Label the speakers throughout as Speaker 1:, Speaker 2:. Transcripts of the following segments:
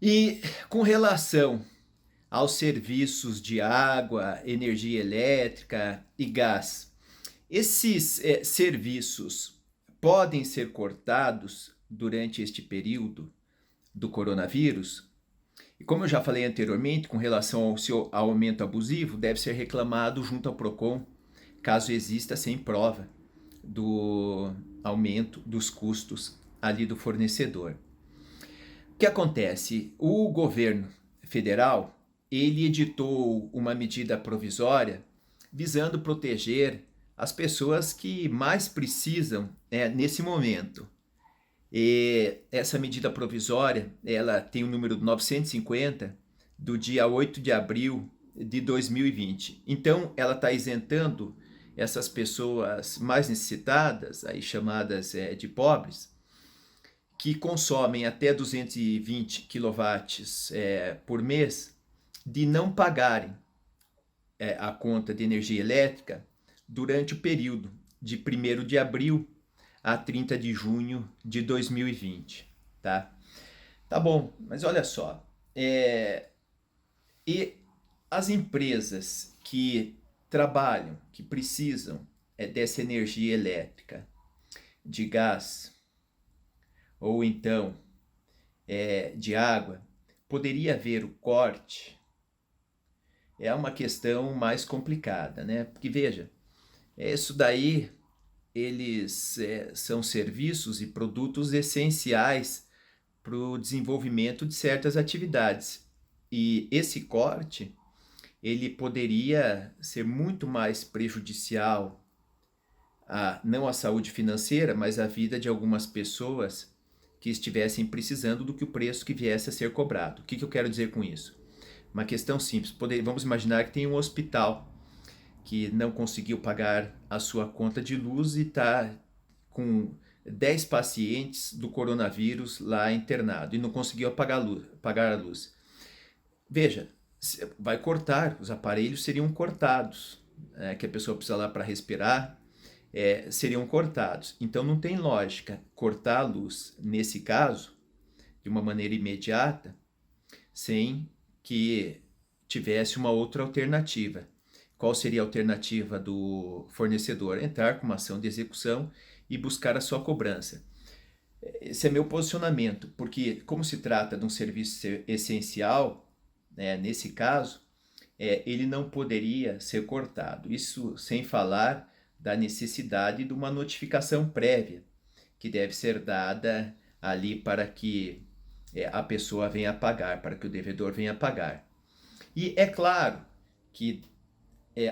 Speaker 1: E com relação aos serviços de água, energia elétrica e gás, esses serviços podem ser cortados durante este período do coronavírus? E como eu já falei anteriormente, com relação ao seu aumento abusivo, deve ser reclamado junto ao PROCON, caso exista sem prova do aumento dos custos ali do fornecedor. O que acontece? O governo federal, ele editou uma medida provisória visando proteger as pessoas que mais precisam nesse momento. E essa medida provisória, ela tem o número 950 do dia 8 de abril de 2020. Então, ela está isentando essas pessoas mais necessitadas, aí chamadas de pobres, que consomem até 220 quilowatts por mês, de não pagarem a conta de energia elétrica durante o período de 1º de abril a 30 de junho de 2020, tá? Tá bom, mas olha só, e as empresas que trabalham, que precisam dessa energia elétrica, de gás, ou então de água, poderia haver o corte? É uma questão mais complicada, né? Porque veja, isso daí eles são serviços e produtos essenciais para o desenvolvimento de certas atividades. E esse corte, ele poderia ser muito mais prejudicial não à saúde financeira, mas à vida de algumas pessoas que estivessem precisando do que o preço que viesse a ser cobrado. O que eu quero dizer com isso? Uma questão simples. Vamos imaginar que tem um hospital que não conseguiu pagar a sua conta de luz e está com 10 pacientes do coronavírus lá internado e não conseguiu pagar a luz. Veja, vai cortar, os aparelhos seriam cortados, que a pessoa precisa lá para respirar, seriam cortados. Então não tem lógica cortar a luz, nesse caso, de uma maneira imediata, sem que tivesse uma outra alternativa. Qual seria a alternativa do fornecedor? Entrar com uma ação de execução e buscar a sua cobrança. Esse é meu posicionamento, porque como se trata de um serviço essencial, nesse caso, ele não poderia ser cortado. Isso sem falar da necessidade de uma notificação prévia, que deve ser dada ali para que a pessoa venha pagar, para que o devedor venha pagar. E é claro que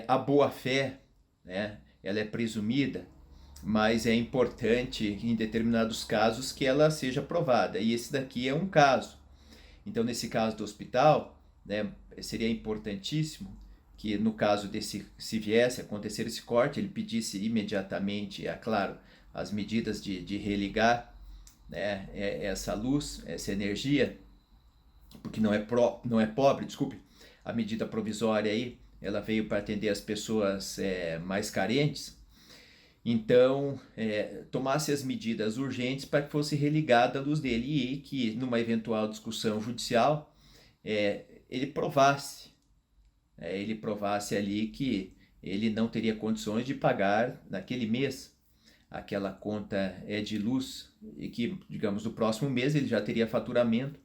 Speaker 1: a boa-fé, né, ela é presumida, mas é importante em determinados casos que ela seja provada. E esse daqui é um caso. Então, nesse caso do hospital, né, seria importantíssimo que, no caso desse, se viesse a acontecer esse corte, ele pedisse imediatamente, é claro, as medidas de religar, né, essa luz, essa energia, porque não é pobre, desculpe, a medida provisória aí, ela veio para atender as pessoas mais carentes. Então, tomasse as medidas urgentes para que fosse religada a luz dele e que, numa eventual discussão judicial, ele provasse ali que ele não teria condições de pagar naquele mês aquela conta de luz e que, digamos, no próximo mês ele já teria faturamento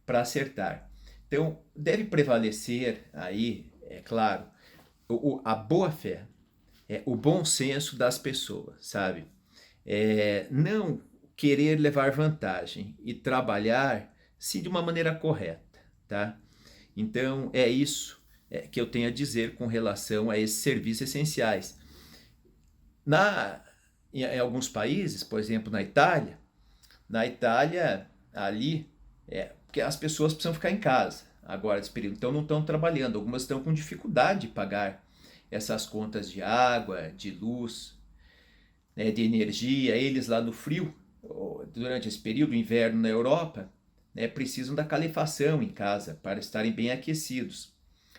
Speaker 1: para acertar. Então, deve prevalecer aí, é claro, a boa-fé, o bom senso das pessoas, sabe? Não querer levar vantagem e trabalhar sim de uma maneira correta, tá? Então, é isso que eu tenho a dizer com relação a esses serviços essenciais. Em alguns países, por exemplo, na Itália, ali, porque as pessoas precisam ficar em casa agora nesse período, então não estão trabalhando. Algumas estão com dificuldade de pagar essas contas de água, de luz, né, de energia. Eles lá no frio, durante esse período, inverno na Europa, né, precisam da calefação em casa para estarem bem aquecidos,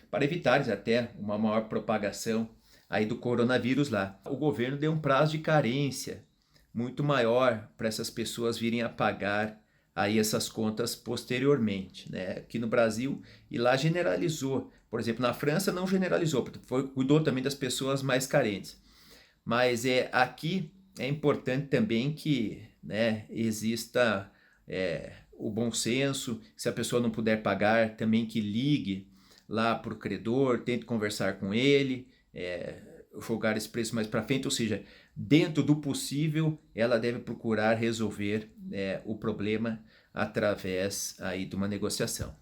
Speaker 1: para evitar até uma maior propagação aí do coronavírus lá. O governo deu um prazo de carência muito maior para essas pessoas virem a pagar aí essas contas posteriormente, né? Aqui no Brasil e lá generalizou. Por exemplo, na França não generalizou, cuidou também das pessoas mais carentes. Mas aqui é importante também que, né, exista o bom senso. Se a pessoa não puder pagar, também que ligue lá para o credor, tente conversar com ele, jogar esse preço mais para frente. Ou seja, dentro do possível, ela deve procurar resolver o problema através aí de uma negociação.